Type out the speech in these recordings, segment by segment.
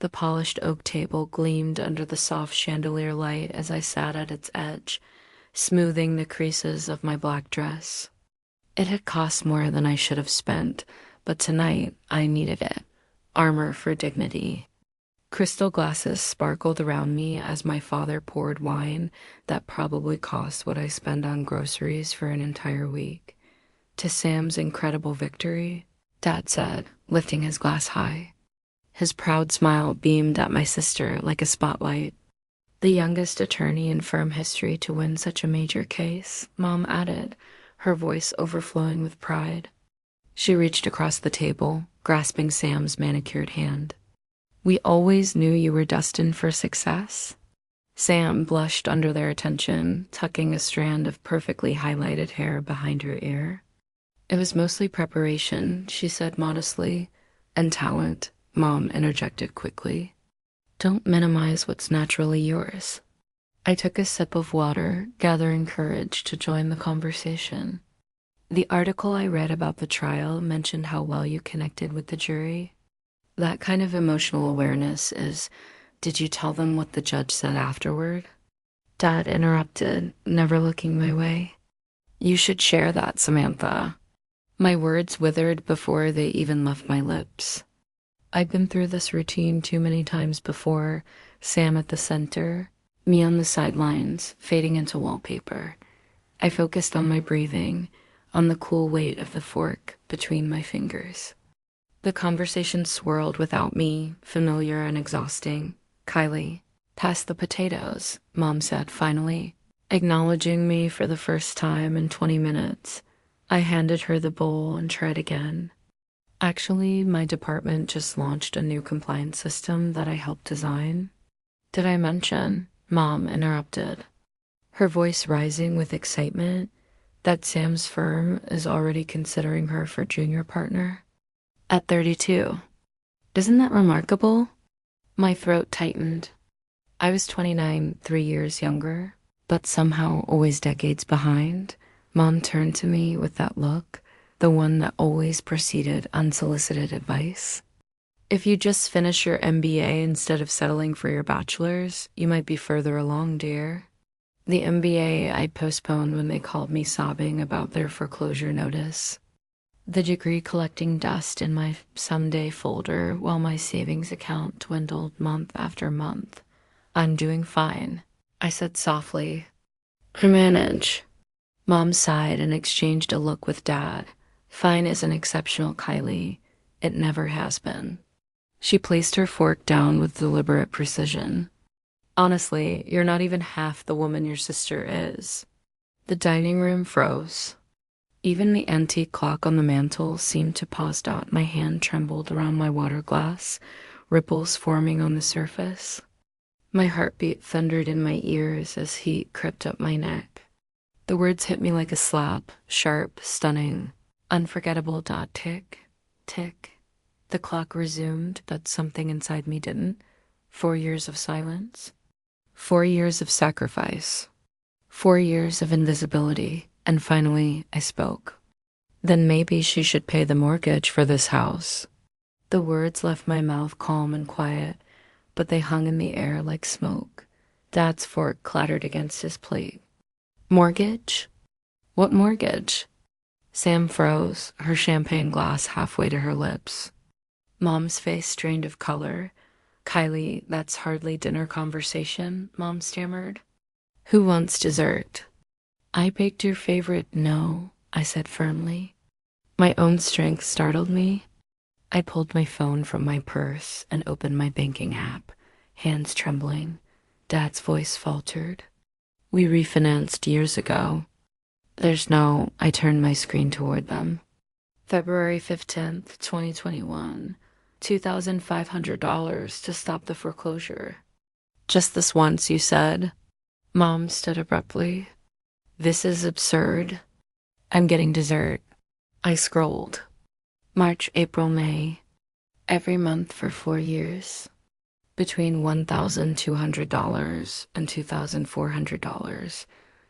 The polished oak table gleamed under the soft chandelier light as I sat at its edge, smoothing the creases of my black dress. It had cost more than I should have spent, but tonight I needed it. Armor for dignity. Crystal glasses sparkled around me as my father poured wine that probably cost what I spend on groceries for an entire week. To Sam's incredible victory, Dad said, lifting his glass high. His proud smile beamed at my sister like a spotlight. The youngest attorney in firm history to win such a major case, Mom added, her voice overflowing with pride. She reached across the table, grasping Sam's manicured hand. We always knew you were destined for success. Sam blushed under their attention, tucking a strand of perfectly highlighted hair behind her ear. It was mostly preparation, she said modestly, and talent, Mom interjected quickly. Don't minimize what's naturally yours. I took a sip of water, gathering courage to join the conversation. The article I read about the trial mentioned how well you connected with the jury. That kind of emotional awareness is, did you tell them what the judge said afterward? Dad interrupted, never looking my way. You should share that, Samantha. My words withered before they even left my lips. I'd been through this routine too many times before, Sam at the center, me on the sidelines, fading into wallpaper. I focused on my breathing, on the cool weight of the fork between my fingers. The conversation swirled without me, familiar and exhausting. Kylie, pass the potatoes, Mom said finally, acknowledging me for the first time in 20 minutes. I handed her the bowl and tried again. Actually, my department just launched a new compliance system that I helped design. Did I mention? Mom interrupted, her voice rising with excitement, that Sam's firm is already considering her for junior partner. At 32. Isn't that remarkable? My throat tightened. I was 29, 3 years younger, but somehow always decades behind. Mom turned to me with that look, the one that always preceded unsolicited advice. If you just finish your MBA instead of settling for your bachelor's, you might be further along, dear. The MBA I postponed when they called me sobbing about their foreclosure notice. The degree collecting dust in my someday folder while my savings account dwindled month after month. I'm doing fine, I said softly. I manage. Mom sighed and exchanged a look with Dad. Fine is an exceptional Kylie. It never has been. She placed her fork down with deliberate precision. Honestly, you're not even half the woman your sister is. The dining room froze. Even the antique clock on the mantel seemed to pause out. My hand trembled around my water glass, ripples forming on the surface. My heartbeat thundered in my ears as heat crept up my neck. The words hit me like a slap, sharp, stunning, unforgettable. Tick, tick. The clock resumed, but something inside me didn't. 4 years of silence. 4 years of sacrifice. 4 years of invisibility. And finally, I spoke. Then maybe she should pay the mortgage for this house. The words left my mouth calm and quiet, but they hung in the air like smoke. Dad's fork clattered against his plate. Mortgage? What mortgage? Sam froze, her champagne glass halfway to her lips. Mom's face drained of color. Kylie, that's hardly dinner conversation, Mom stammered. Who wants dessert? I baked your favorite. No, I said firmly. My own strength startled me. I pulled my phone from my purse and opened my banking app, hands trembling. Dad's voice faltered. We refinanced years ago. I turned my screen toward them. February 15th, 2021. $2,500 to stop the foreclosure. Just this once, you said. Mom stood abruptly. This is absurd. I'm getting dessert. I scrolled. March, April, May. Every month for 4 years. Between $1,200 and $2,400,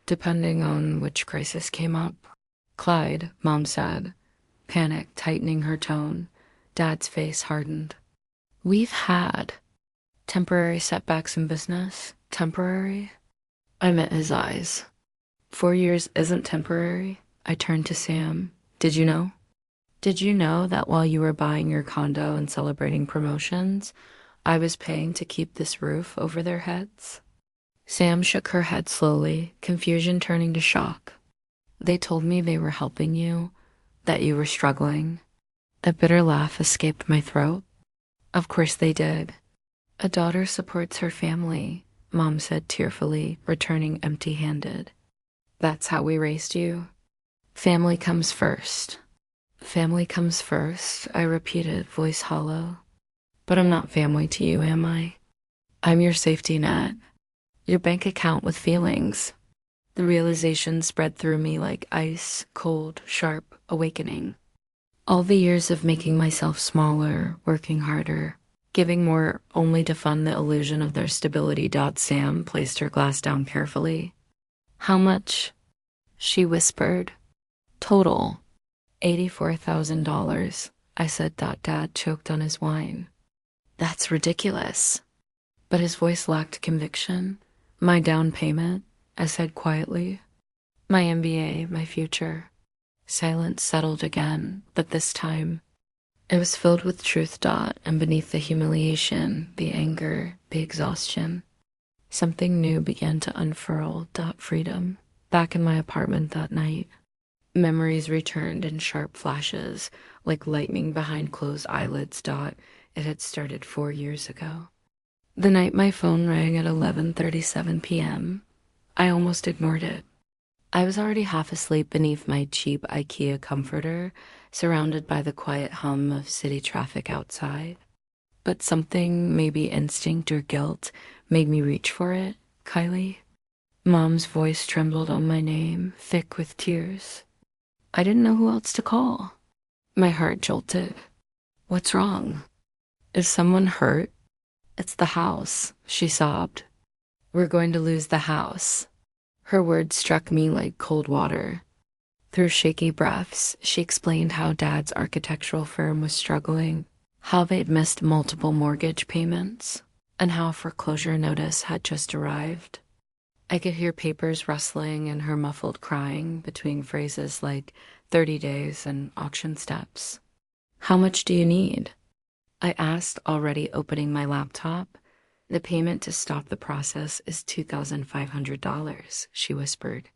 depending on which crisis came up. Clyde, Mom said, panic tightening her tone. Dad's face hardened. We've had. Temporary setbacks in business? Temporary? I met his eyes. 4 years isn't temporary. I turned to Sam. Did you know? Did you know that while you were buying your condo and celebrating promotions, I was paying to keep this roof over their heads? Sam shook her head slowly, confusion turning to shock. They told me they were helping you, that you were struggling. A bitter laugh escaped my throat. Of course they did. A daughter supports her family, Mom said tearfully, returning empty-handed. That's how we raised you. Family comes first. Family comes first, I repeated, voice hollow. But I'm not family to you, am I? I'm your safety net. Your bank account with feelings. The realization spread through me like ice, cold, sharp, awakening. All the years of making myself smaller, working harder, giving more only to fund the illusion of their stability. Sam placed her glass down carefully. How much? She whispered. Total. $84,000, I said. Dad choked on his wine. That's ridiculous. But his voice lacked conviction. My down payment, I said quietly. My MBA, my future. Silence settled again, but this time it was filled with truth. And beneath the humiliation, the anger, the exhaustion, something new began to unfurl. Freedom. Back in my apartment that night, memories returned in sharp flashes, like lightning behind closed eyelids. It had started 4 years ago. The night my phone rang at 11:37 p.m., I almost ignored it. I was already half asleep beneath my cheap IKEA comforter, surrounded by the quiet hum of city traffic outside. But something, maybe instinct or guilt, made me reach for it. Kylie? Mom's voice trembled on my name, thick with tears. I didn't know who else to call. My heart jolted. What's wrong? Is someone hurt? It's the house, she sobbed. We're going to lose the house. Her words struck me like cold water. Through shaky breaths, she explained how Dad's architectural firm was struggling, how they'd missed multiple mortgage payments, and how a foreclosure notice had just arrived. I could hear papers rustling and her muffled crying between phrases like 30 days and auction steps. How much do you need? I asked, already opening my laptop. The payment to stop the process is $2,500, she whispered.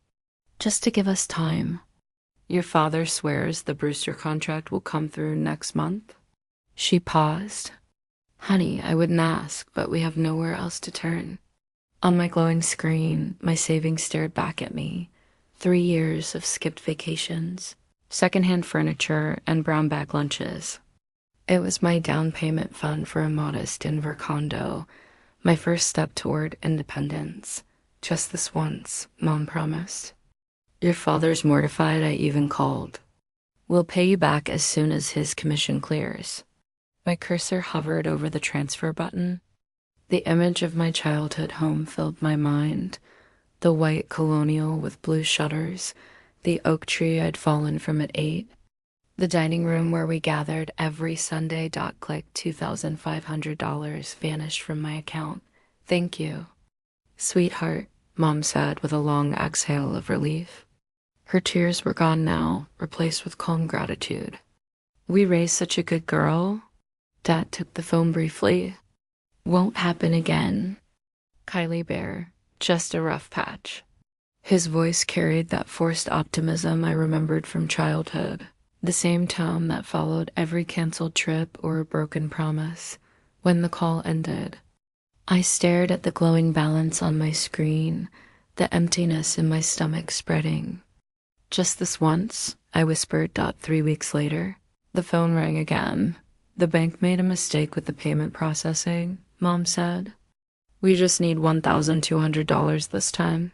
Just to give us time. Your father swears the Brewster contract will come through next month? She paused. Honey, I wouldn't ask, but we have nowhere else to turn. On my glowing screen, my savings stared back at me. 3 years of skipped vacations, secondhand furniture, and brown bag lunches. It was my down payment fund for a modest Denver condo, my first step toward independence. Just this once, Mom promised. Your father's mortified I even called. We'll pay you back as soon as his commission clears. My cursor hovered over the transfer button. The image of my childhood home filled my mind. The white colonial with blue shutters, the oak tree I'd fallen from at 8, the dining room where we gathered every Sunday. Click $2,500 vanished from my account. Thank you. Sweetheart, Mom said with a long exhale of relief. Her tears were gone now, replaced with calm gratitude. We raised such a good girl. Dad took the phone briefly. Won't happen again. Kylie Bear, just a rough patch. His voice carried that forced optimism I remembered from childhood. The same tone that followed every canceled trip or broken promise. When the call ended, I stared at the glowing balance on my screen, the emptiness in my stomach spreading. Just this once, I whispered. 3 weeks later, the phone rang again. The bank made a mistake with the payment processing, Mom said. We just need $1,200 this time.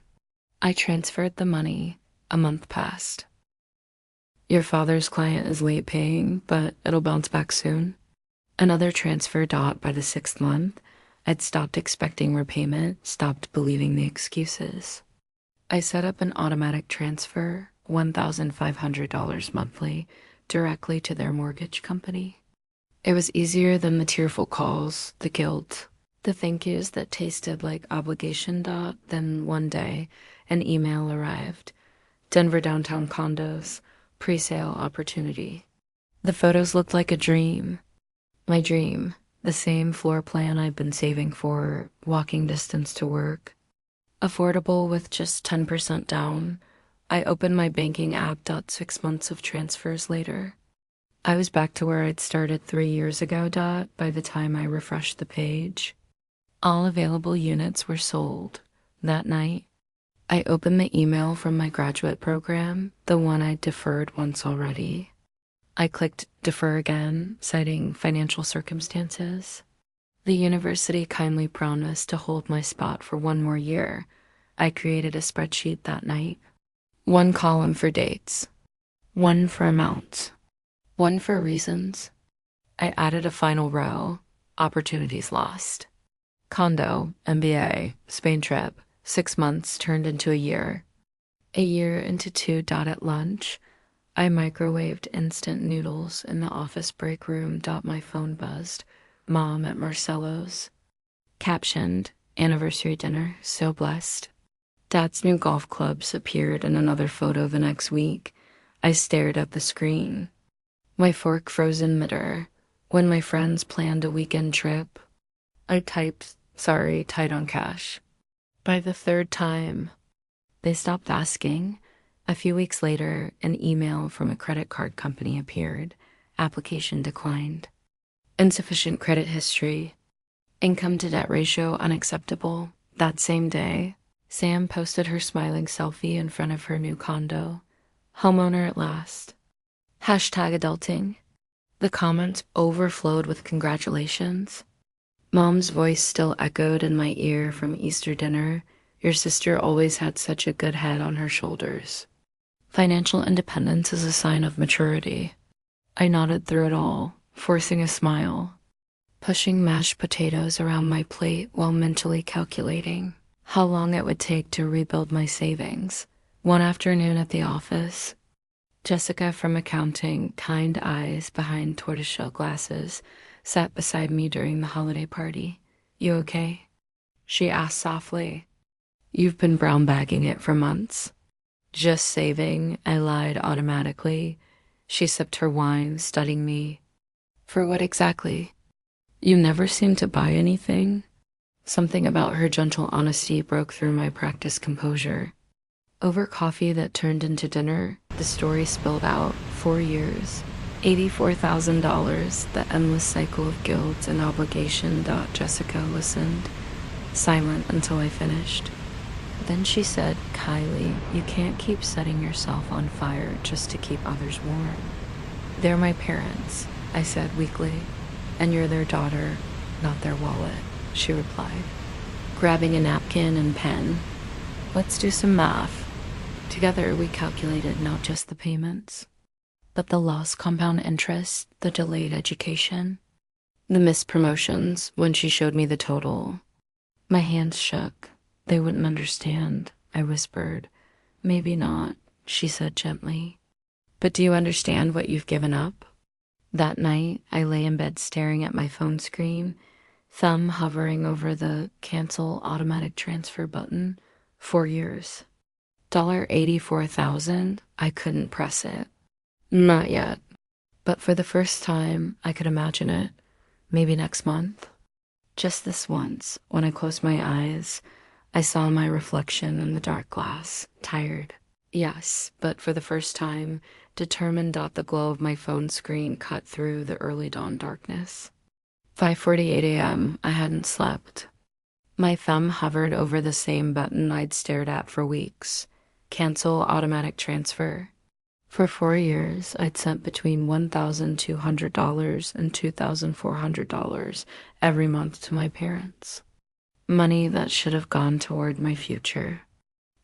I transferred the money. A month passed. Your father's client is late paying, but it'll bounce back soon. Another transfer. By the 6th month, I'd stopped expecting repayment, stopped believing the excuses. I set up an automatic transfer, $1,500 monthly, directly to their mortgage company. It was easier than the tearful calls, the guilt, The thank yous that tasted like obligation. Then one day, an email arrived. Denver downtown condos, pre-sale opportunity. The photos looked like a dream. My dream. The same floor plan I've been saving for, walking distance to work. Affordable with just 10% down. I opened my banking app. 6 months of transfers later. I was back to where I'd started 3 years ago. By the time I refreshed the page. All available units were sold. That night, I opened the email from my graduate program, the one I'd deferred once already. I clicked defer again, citing financial circumstances. The university kindly promised to hold my spot for 1 more year. I created a spreadsheet that night. 1 column for dates, 1 for amounts, 1 for reasons. I added a final row, opportunities lost. Condo, MBA, Spain trip, 6 months turned into a year. A year into 2. At lunch, I microwaved instant noodles in the office break room. My phone buzzed. Mom at Marcello's. Captioned, anniversary dinner, so blessed. Dad's new golf clubs appeared in another photo the next week. I stared at the screen. My fork frozen midair. When my friends planned a weekend trip, I typed, sorry, tight on cash. By the 3rd time, they stopped asking. A few weeks later, an email from a credit card company appeared. Application declined. Insufficient credit history. Income to debt ratio unacceptable. That same day, Sam posted her smiling selfie in front of her new condo. Homeowner at last. #adulting. The comments overflowed with congratulations. Mom's voice still echoed in my ear from Easter dinner. Your sister always had such a good head on her shoulders. Financial independence is a sign of maturity. I nodded through it all, forcing a smile, pushing mashed potatoes around my plate while mentally calculating how long it would take to rebuild my savings. One afternoon at the office, Jessica from accounting, kind eyes behind tortoiseshell glasses, sat beside me during the holiday party. You okay? She asked softly. You've been brown bagging it for months. Just saving, I lied automatically. She sipped her wine, studying me. For what exactly? You never seem to buy anything. Something about her gentle honesty broke through my practiced composure. Over coffee that turned into dinner, the story spilled out. 4 years. $84,000, the endless cycle of guilt and obligation. Jessica listened, silent until I finished. Then she said, Kylie, you can't keep setting yourself on fire just to keep others warm. They're my parents, I said weakly, and you're their daughter, not their wallet, she replied, grabbing a napkin and pen. Let's do some math. Together we calculated not just the payments, but the lost compound interest, the delayed education, the missed promotions. When she showed me the total, my hands shook. They wouldn't understand, I whispered. Maybe not, she said gently. But do you understand what you've given up? That night, I lay in bed staring at my phone screen, thumb hovering over the cancel automatic transfer button. 4 years. $84,000, I couldn't press it. Not yet. But for the first time, I could imagine it. Maybe next month. Just this once, when I closed my eyes, I saw my reflection in the dark glass, tired. Yes, but for the first time, determined. The glow of my phone screen cut through the early dawn darkness. 5:48 a.m., I hadn't slept. My thumb hovered over the same button I'd stared at for weeks. Cancel automatic transfer. For 4 years, I'd sent between $1,200 and $2,400 every month to my parents. Money that should have gone toward my future.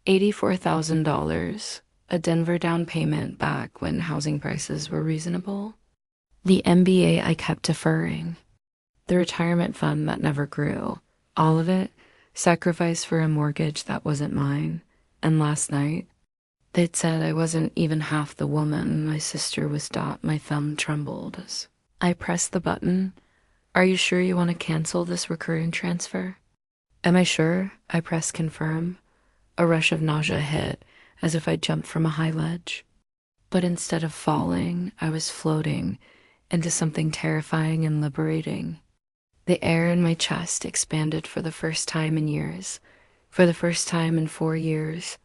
$84,000, a Denver down payment back when housing prices were reasonable. The MBA I kept deferring. The retirement fund that never grew. All of it sacrificed for a mortgage that wasn't mine. And last night, they'd said I wasn't even half the woman my sister was. My thumb trembled as I pressed the button, Are you sure you want to cancel this recurring transfer? Am I sure? I pressed confirm. A rush of nausea hit, as if I'd jumped from a high ledge. But instead of falling, I was floating into something terrifying and liberating. The air in my chest expanded for the first time in years. For the first time in 4 years.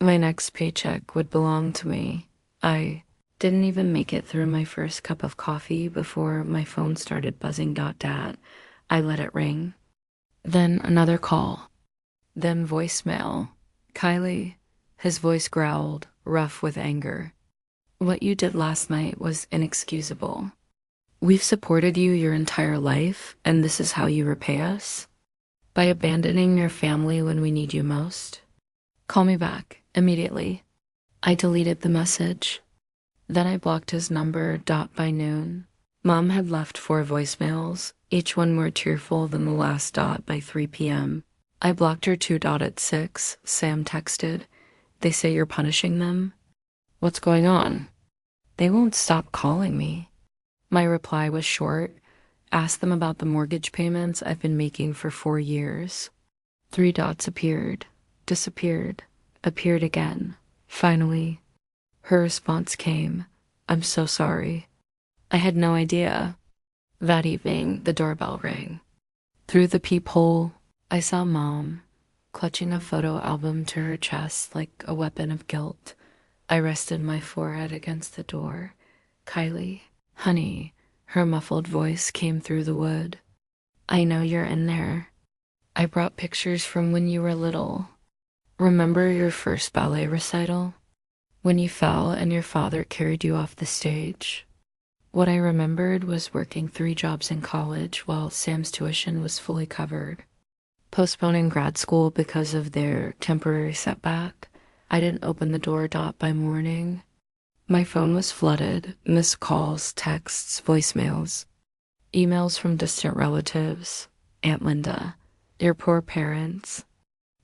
My next paycheck would belong to me. I didn't even make it through my first cup of coffee before my phone started buzzing. Dad. I let it ring. Then another call. Then voicemail. Kylie. His voice growled, rough with anger. What you did last night was inexcusable. We've supported you your entire life, and this is how you repay us? By abandoning your family when we need you most? Call me back, immediately. I deleted the message. Then I blocked his number. By noon. Mom had left 4 voicemails, each one more tearful than the last. By 3 p.m. I blocked her 2. At 6, Sam texted. They say you're punishing them? What's going on? They won't stop calling me. My reply was short. Ask them about the mortgage payments I've been making for 4 years. 3 dots appeared, disappeared, appeared again. Finally, her response came. I'm so sorry. I had no idea. That evening, the doorbell rang. Through the peephole, I saw Mom, clutching a photo album to her chest like a weapon of guilt. I rested my forehead against the door. Kylie, honey, her muffled voice came through the wood. I know you're in there. I brought pictures from when you were little. Remember your first ballet recital? When you fell and your father carried you off the stage? What I remembered was working 3 jobs in college while Sam's tuition was fully covered. Postponing grad school because of their temporary setback. I didn't open the door. By morning. My phone was flooded, missed calls, texts, voicemails, emails from distant relatives, Aunt Linda, your poor parents.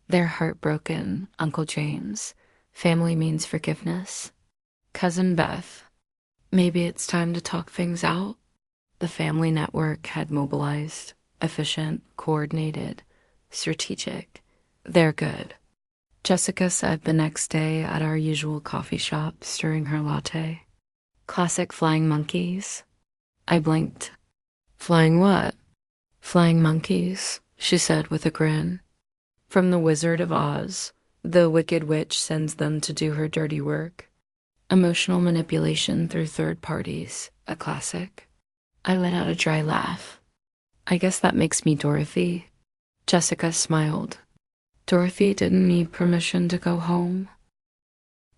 They're heartbroken, Uncle James. Family means forgiveness. Cousin Beth. Maybe it's time to talk things out. The family network had mobilized, efficient, coordinated, strategic. They're good. Jessica said the next day at our usual coffee shop, stirring her latte. Classic flying monkeys. I blinked. Flying what? Flying monkeys, she said with a grin. From the Wizard of Oz, the Wicked Witch sends them to do her dirty work. Emotional manipulation through third parties, a classic. I let out a dry laugh. I guess that makes me Dorothy. Jessica smiled. Dorothy didn't need permission to go home.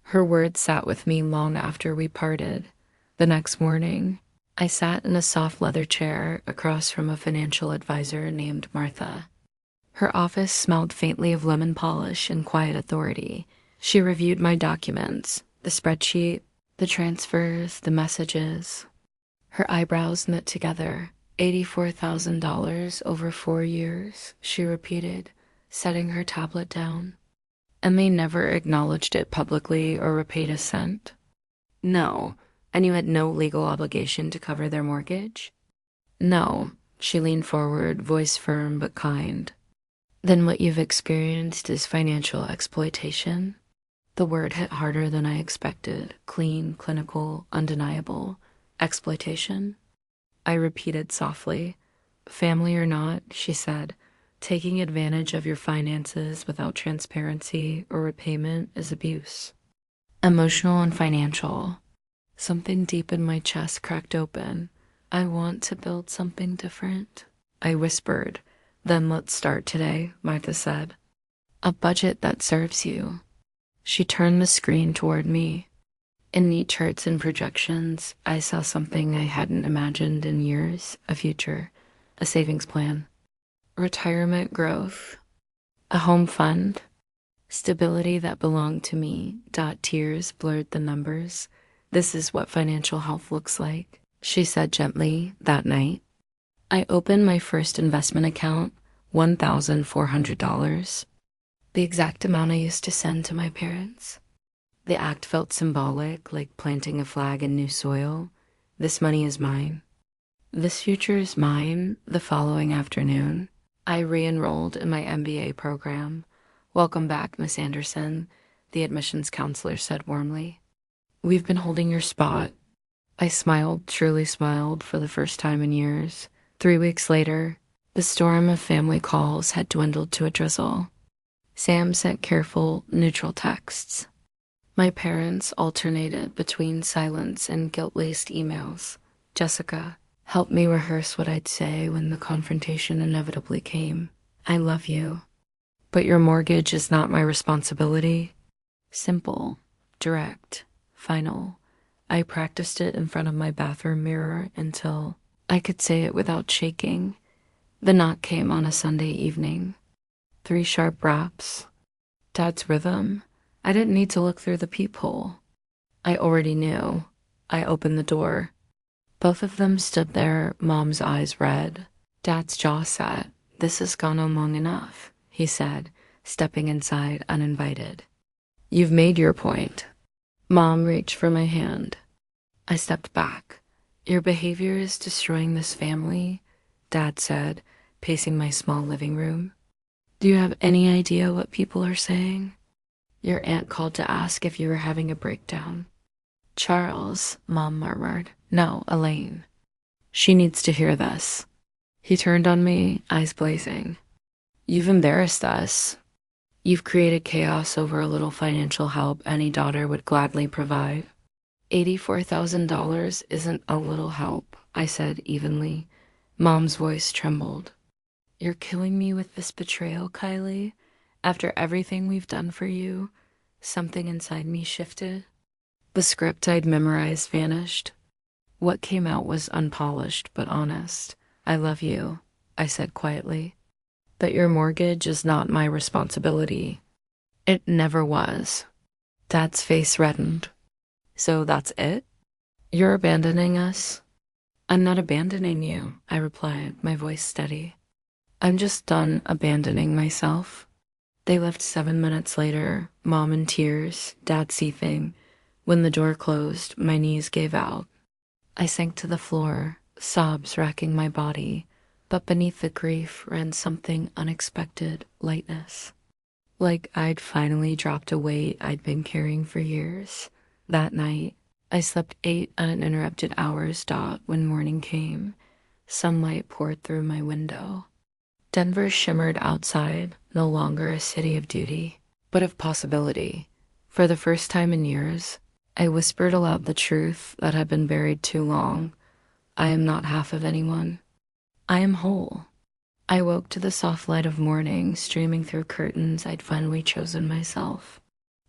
Her words sat with me long after we parted. The next morning, I sat in a soft leather chair across from a financial advisor named Martha. Her office smelled faintly of lemon polish and quiet authority. She reviewed my documents, the spreadsheet, the transfers, the messages. Her eyebrows knit together. $84,000 over 4 years, she repeated, setting her tablet down. And they never acknowledged it publicly or repaid a cent? No. And you had no legal obligation to cover their mortgage? No. She leaned forward, voice firm but kind. Then what you've experienced is financial exploitation? The word hit harder than I expected. Clean, clinical, undeniable. Exploitation? I repeated softly. Family or not, she said, taking advantage of your finances without transparency or repayment is abuse. Emotional and financial. Something deep in my chest cracked open. I want to build something different, I whispered. Then let's start today, Martha said. A budget that serves you. She turned the screen toward me. In neat charts and projections, I saw something I hadn't imagined in years, a future, a savings plan. Retirement growth, a home fund, stability that belonged to me. Tears blurred the numbers. This is what financial health looks like, she said gently that night. I opened my first investment account, $1,400, the exact amount I used to send to my parents. The act felt symbolic, like planting a flag in new soil. This money is mine. This future is mine. The following afternoon, I re-enrolled in my MBA program. Welcome back, Miss Anderson, the admissions counselor said warmly. We've been holding your spot. I smiled, truly smiled, for the first time in years. 3 weeks later, the storm of family calls had dwindled to a drizzle. Sam sent careful, neutral texts. My parents alternated between silence and guilt-laced emails. Jessica helped me rehearse what I'd say when the confrontation inevitably came. I love you, but your mortgage is not my responsibility. Simple, direct, final. I practiced it in front of my bathroom mirror until I could say it without shaking. The knock came on a Sunday evening. 3 sharp raps. Dad's rhythm. I didn't need to look through the peephole. I already knew. I opened the door. Both of them stood there, Mom's eyes red. Dad's jaw set. This has gone on long enough, he said, stepping inside uninvited. You've made your point. Mom reached for my hand. I stepped back. Your behavior is destroying this family, Dad said, pacing my small living room. Do you have any idea what people are saying? Your aunt called to ask if you were having a breakdown. Charles, Mom murmured. No, Elaine. She needs to hear this. He turned on me, eyes blazing. You've embarrassed us. You've created chaos over a little financial help any daughter would gladly provide. $84,000 isn't a little help, I said evenly. Mom's voice trembled. You're killing me with this betrayal, Kylie. After everything we've done for you, something inside me shifted. The script I'd memorized vanished. What came out was unpolished but honest. I love you, I said quietly. But your mortgage is not my responsibility. It never was. Dad's face reddened. So that's it? You're abandoning us? I'm not abandoning you, I replied, my voice steady. I'm just done abandoning myself. They left 7 minutes later, Mom in tears, Dad seething. When the door closed, my knees gave out. I sank to the floor, sobs racking my body, but beneath the grief ran something unexpected lightness. Like I'd finally dropped a weight I'd been carrying for years. That night, I slept 8 uninterrupted hours when morning came. Sunlight poured through my window. Denver shimmered outside, no longer a city of duty, but of possibility. For the first time in years, I whispered aloud the truth that had been buried too long. I am not half of anyone. I am whole. I woke to the soft light of morning streaming through curtains I'd finally chosen myself.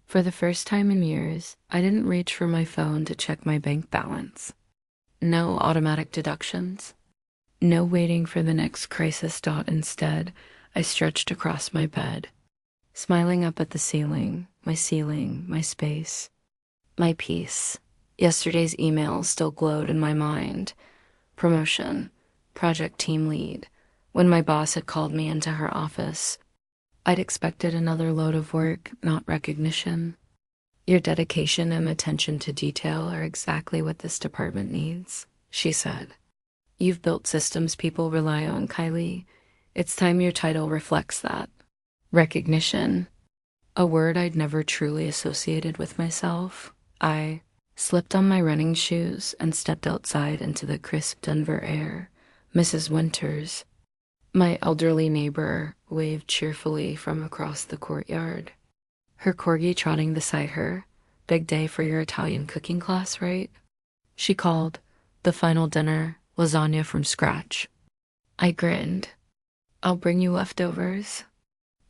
For the first time in years, I didn't reach for my phone to check my bank balance. No automatic deductions. No waiting for the next crisis. Instead, I stretched across my bed, smiling up at the ceiling, my space, my peace. Yesterday's email still glowed in my mind. Promotion, project team lead. When my boss had called me into her office, I'd expected another load of work, not recognition. Your dedication and attention to detail are exactly what this department needs, she said. You've built systems people rely on, Kylie. It's time your title reflects that. Recognition. A word I'd never truly associated with myself. I slipped on my running shoes and stepped outside into the crisp Denver air. Mrs. Winters, my elderly neighbor, waved cheerfully from across the courtyard. Her corgi trotting beside her. Big day for your Italian cooking class, right? She called. The final dinner, lasagna from scratch. I grinned. I'll bring you leftovers.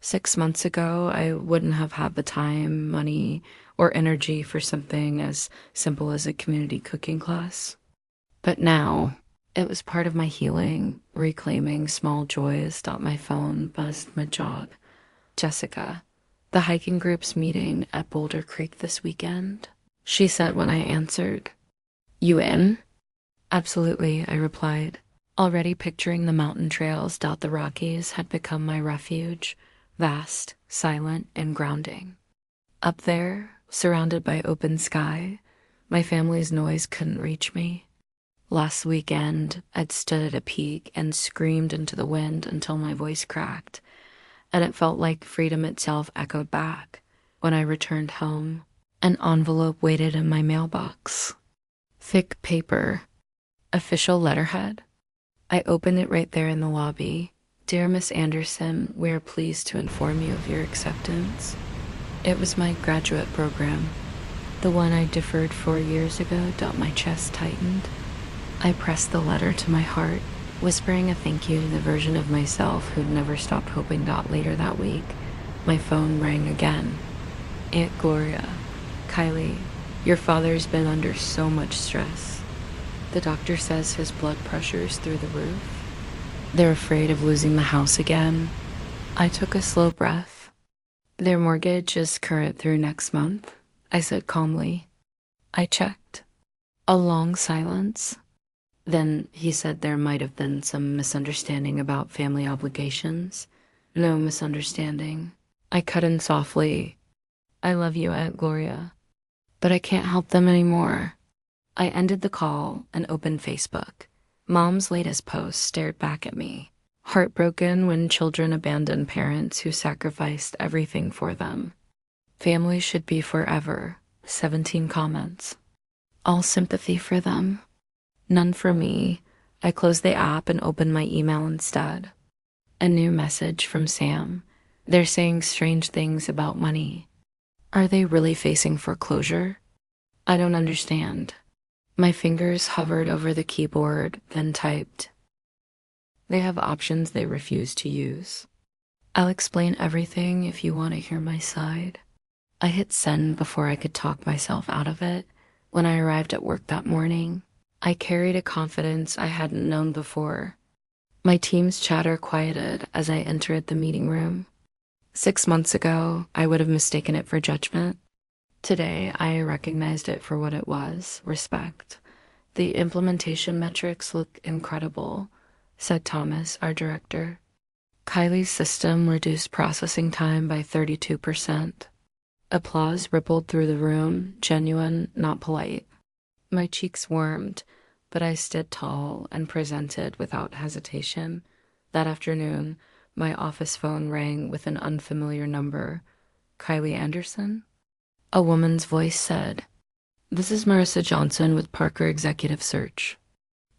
6 months ago, I wouldn't have had the time, money, or energy for something as simple as a community cooking class. But now, it was part of my healing, reclaiming small joys. My phone buzzed mid-jog. Jessica, the hiking group's meeting at Boulder Creek this weekend, she said when I answered. You in? Absolutely, I replied. Already picturing the mountain trails. The Rockies had become my refuge, vast, silent, and grounding. Up there, surrounded by open sky, my family's noise couldn't reach me. Last weekend, I'd stood at a peak and screamed into the wind until my voice cracked, and it felt like freedom itself echoed back. When I returned home, an envelope waited in my mailbox. Thick paper, official letterhead. I opened it right there in the lobby. Dear Miss Anderson, we are pleased to inform you of your acceptance. It was my graduate program. The one I deferred 4 years ago. My chest tightened. I pressed the letter to my heart, whispering a thank you to the version of myself who'd never stopped hoping. Later that week, my phone rang again. Aunt Gloria, Kylie, your father's been under so much stress. The doctor says his blood pressure's through the roof. They're afraid of losing the house again. I took a slow breath. Their mortgage is current through next month, I said calmly. I checked. A long silence. Then he said there might have been some misunderstanding about family obligations. No misunderstanding. I cut in softly. I love you, Aunt Gloria, but I can't help them anymore. I ended the call and opened Facebook. Mom's latest post stared back at me. Heartbroken when children abandon parents who sacrificed everything for them. Family should be forever. 17 comments. All sympathy for them. None for me. I closed the app and opened my email instead. A new message from Sam. They're saying strange things about money. Are they really facing foreclosure? I don't understand. My fingers hovered over the keyboard, then typed. They have options they refuse to use. I'll explain everything if you want to hear my side. I hit send before I could talk myself out of it. When I arrived at work that morning, I carried a confidence I hadn't known before. My team's chatter quieted as I entered the meeting room. 6 months ago, I would have mistaken it for judgment. Today, I recognized it for what it was, respect. The implementation metrics look incredible, said Thomas, our director. Kylie's system reduced processing time by 32%. Applause rippled through the room, genuine, not polite. My cheeks warmed, but I stood tall and presented without hesitation. That afternoon, my office phone rang with an unfamiliar number. Kylie Anderson? A woman's voice said, "This is Marissa Johnson with Parker Executive Search.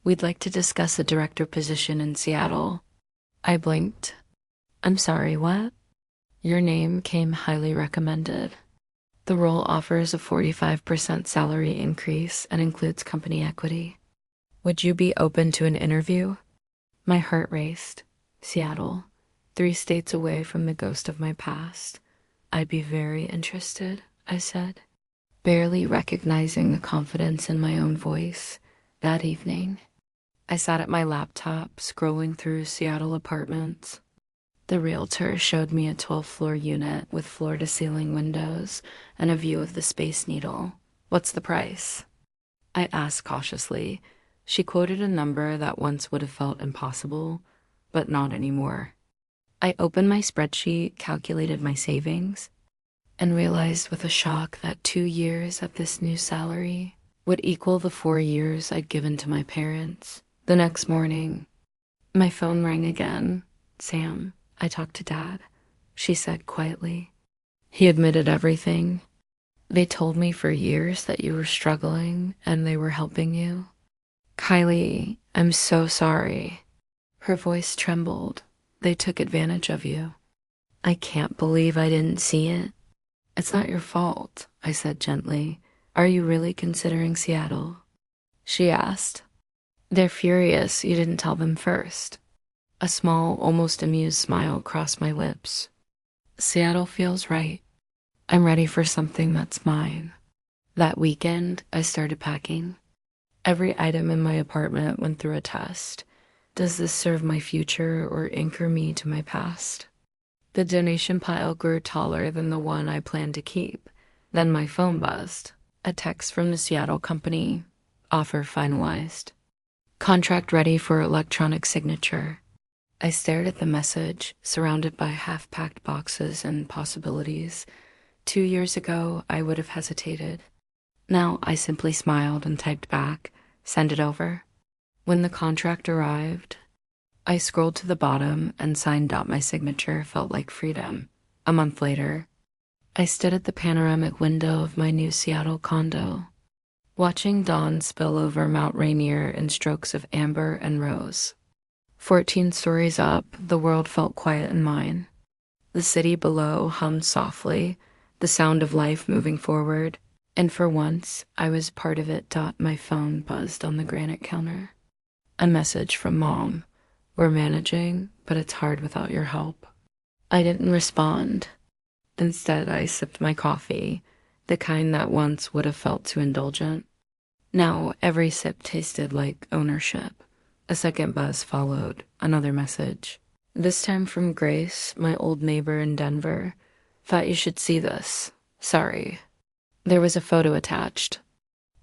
We'd like to discuss a director position in Seattle." I blinked. I'm sorry, what? Your name came highly recommended. The role offers a 45% salary increase and includes company equity. Would you be open to an interview? My heart raced. Seattle, 3 states away from the ghost of my past. I'd be very interested, I said, barely recognizing the confidence in my own voice. That evening, I sat at my laptop, scrolling through Seattle apartments. The realtor showed me a 12th-floor unit with floor-to-ceiling windows and a view of the Space Needle. What's the price? I asked cautiously. She quoted a number that once would have felt impossible, but not anymore. I opened my spreadsheet, calculated my savings, and realized with a shock that 2 years at this new salary would equal the 4 years I'd given to my parents. The next morning, my phone rang again. Sam, I talked to Dad, she said quietly. He admitted everything. They told me for years that you were struggling and they were helping you. Kylie, I'm so sorry. Her voice trembled. They took advantage of you. I can't believe I didn't see it. It's not your fault, I said gently. Are you really considering Seattle? She asked. They're furious you didn't tell them first. A small, almost amused smile crossed my lips. Seattle feels right. I'm ready for something that's mine. That weekend, I started packing. Every item in my apartment went through a test. Does this serve my future or anchor me to my past? The donation pile grew taller than the one I planned to keep. Then my phone buzzed. A text from the Seattle company. Offer finalized. Contract ready for electronic signature. I stared at the message, surrounded by half-packed boxes and possibilities. 2 years ago, I would have hesitated. Now I simply smiled and typed back, send it over. When the contract arrived, I scrolled to the bottom and signed out my signature felt like freedom. A month later, I stood at the panoramic window of my new Seattle condo, watching dawn spill over Mount Rainier in strokes of amber and rose. 14 stories up, the world felt quiet in mine. The city below hummed softly, the sound of life moving forward, and for once, I was part of it. My phone buzzed on the granite counter. A message from Mom. We're managing, but it's hard without your help. I didn't respond. Instead, I sipped my coffee, the kind that once would have felt too indulgent. Now, every sip tasted like ownership. A second buzz followed, another message. This time from Grace, my old neighbor in Denver. Thought you should see this. Sorry. There was a photo attached.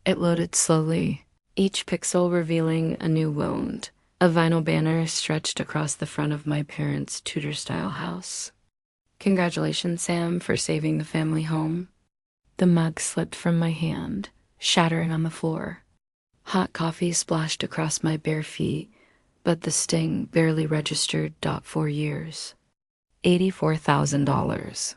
It loaded slowly, each pixel revealing a new wound. A vinyl banner stretched across the front of my parents' Tudor-style house. Congratulations, Sam, for saving the family home. The mug slipped from my hand, shattering on the floor. Hot coffee splashed across my bare feet, but the sting barely registered. 4 years. $84,000.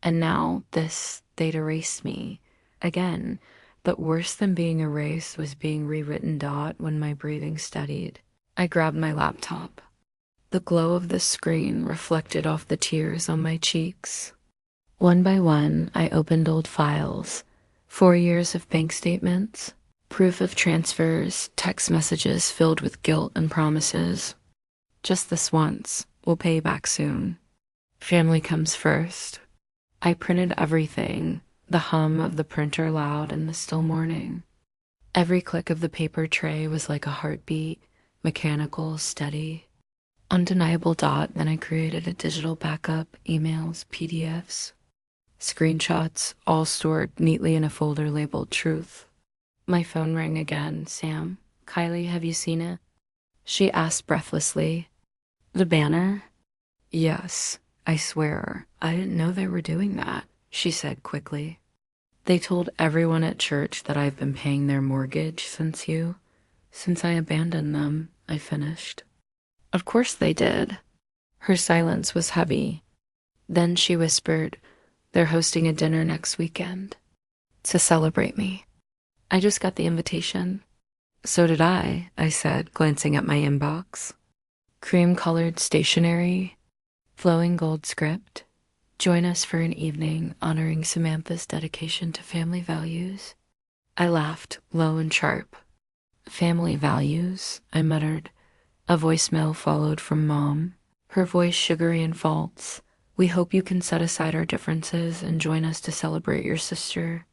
And now they'd erased me. Again, but worse than being erased was being rewritten. When my breathing steadied, I grabbed my laptop. The glow of the screen reflected off the tears on my cheeks. One by one, I opened old files. 4 years of bank statements, proof of transfers, text messages filled with guilt and promises. Just this once. We'll pay you back soon. Family comes first. I printed everything, the hum of the printer loud in the still morning. Every click of the paper tray was like a heartbeat, mechanical, steady. Undeniable. Then I created a digital backup, emails, PDFs, screenshots, all stored neatly in a folder labeled Truth. My phone rang again. Sam, Kylie, have you seen it? She asked breathlessly. The banner? Yes, I swear. I didn't know they were doing that, she said quickly. They told everyone at church that I've been paying their mortgage since I abandoned them, I finished. Of course they did. Her silence was heavy. Then she whispered, they're hosting a dinner next weekend to celebrate me. I just got the invitation. So did I said, glancing at my inbox. Cream-colored stationery, flowing gold script. Join us for an evening honoring Samantha's dedication to family values. I laughed, low and sharp. Family values, I muttered. A voicemail followed from Mom, her voice sugary and false. We hope you can set aside our differences and join us to celebrate your sister.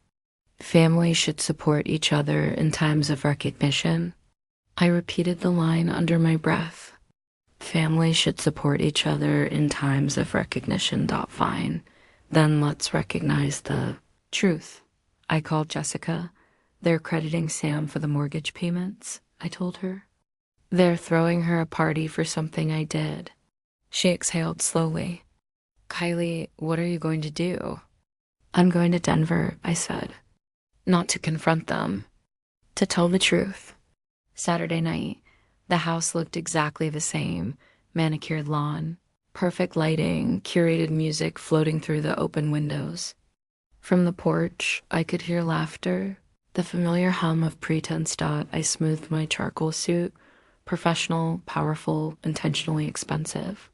Family should support each other in times of recognition. I repeated the line under my breath. Family should support each other in times of recognition. Fine. Then let's recognize the truth. I called Jessica. They're crediting Sam for the mortgage payments, I told her. They're throwing her a party for something I did. She exhaled slowly. Kylie, what are you going to do? I'm going to Denver, I said. Not to confront them. To tell the truth. Saturday night, the house looked exactly the same. Manicured lawn, perfect lighting, curated music floating through the open windows. From the porch, I could hear laughter, the familiar hum of pretense. I smoothed my charcoal suit. Professional, powerful, intentionally expensive.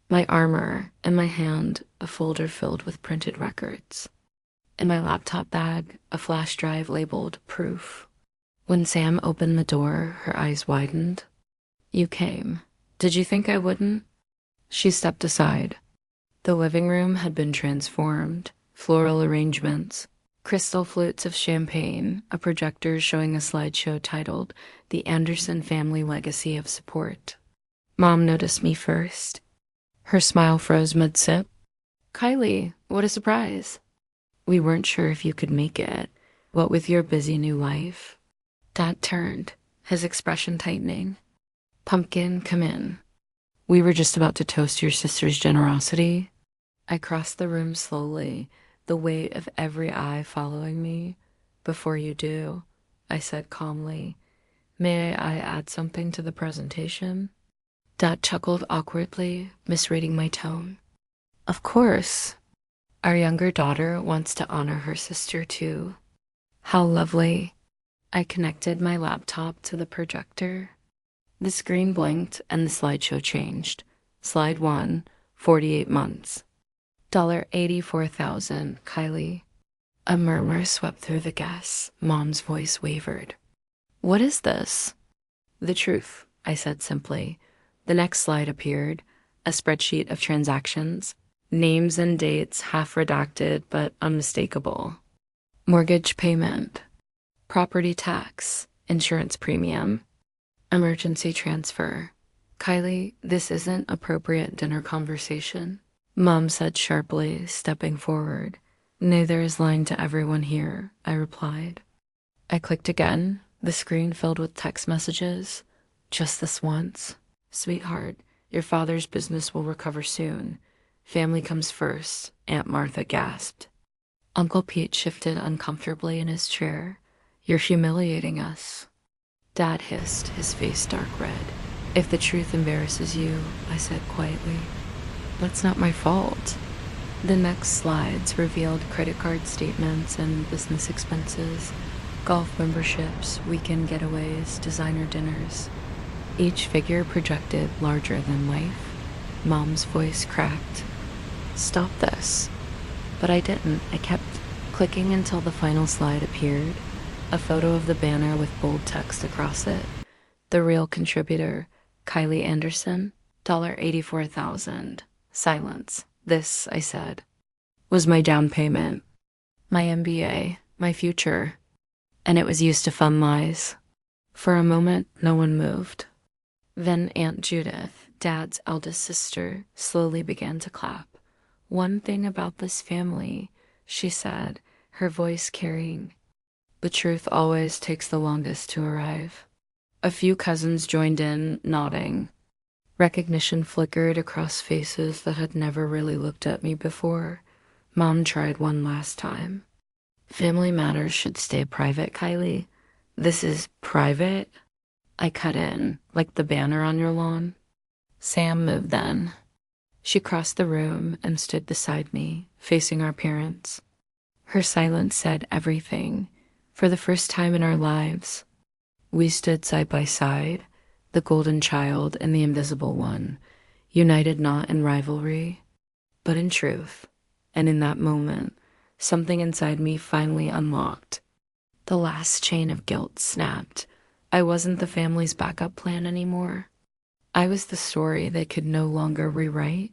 My armor, in my hand, a folder filled with printed records. In my laptop bag, a flash drive labeled Proof. When Sam opened the door, her eyes widened. You came. Did you think I wouldn't? She stepped aside. The living room had been transformed. Floral arrangements, crystal flutes of champagne, a projector showing a slideshow titled The Anderson Family Legacy of Support. Mom noticed me first. Her smile froze mid-sip. Kylie, what a surprise. We weren't sure if you could make it, what with your busy new life. Dad turned, his expression tightening. Pumpkin, come in. We were just about to toast your sister's generosity. I crossed the room slowly, the weight of every eye following me. Before you do, I said calmly, May I add something to the presentation? Dad chuckled awkwardly, misreading my tone. Of course. Our younger daughter wants to honor her sister too. How lovely. I connected my laptop to the projector. The screen blinked and the slideshow changed. Slide 1, 48 months. $84,000, Kylie. A murmur swept through the guests. Mom's voice wavered. What is this? The truth, I said simply. The next slide appeared, a spreadsheet of transactions, names and dates half redacted but unmistakable. Mortgage payment, property tax, insurance premium, emergency transfer. Kylie, this isn't appropriate dinner conversation, Mom said sharply, stepping forward. Neither is lying to everyone here, I replied. I clicked again, the screen filled with text messages. Just this once. Sweetheart, your father's business will recover soon. Family comes first, Aunt Martha gasped. Uncle Pete shifted uncomfortably in his chair. You're humiliating us. Dad hissed, his face dark red. If the truth embarrasses you, I said quietly. That's not my fault. The next slides revealed credit card statements and business expenses, golf memberships, weekend getaways, designer dinners. Each figure projected larger than life. Mom's voice cracked. Stop this. But I didn't. I kept clicking until the final slide appeared, a photo of the banner with bold text across it. The real contributor, Kylie Anderson, $84,000. Silence. This, I said, was my down payment, my MBA, my future, and it was used to fund lies. For a moment, no one moved. Then Aunt Judith, Dad's eldest sister, slowly began to clap. One thing about this family, she said, her voice carrying. The truth always takes the longest to arrive. A few cousins joined in, nodding. Recognition flickered across faces that had never really looked at me before. Mom tried one last time. Family matters should stay private, Kylie. This is private? I cut in, like the banner on your lawn. Sam moved then. She crossed the room and stood beside me, facing our parents. Her silence said everything. For the first time in our lives, we stood side by side, the golden child and the invisible one, united not in rivalry, but in truth. And in that moment, something inside me finally unlocked. The last chain of guilt snapped. I wasn't the family's backup plan anymore. I was the story they could no longer rewrite.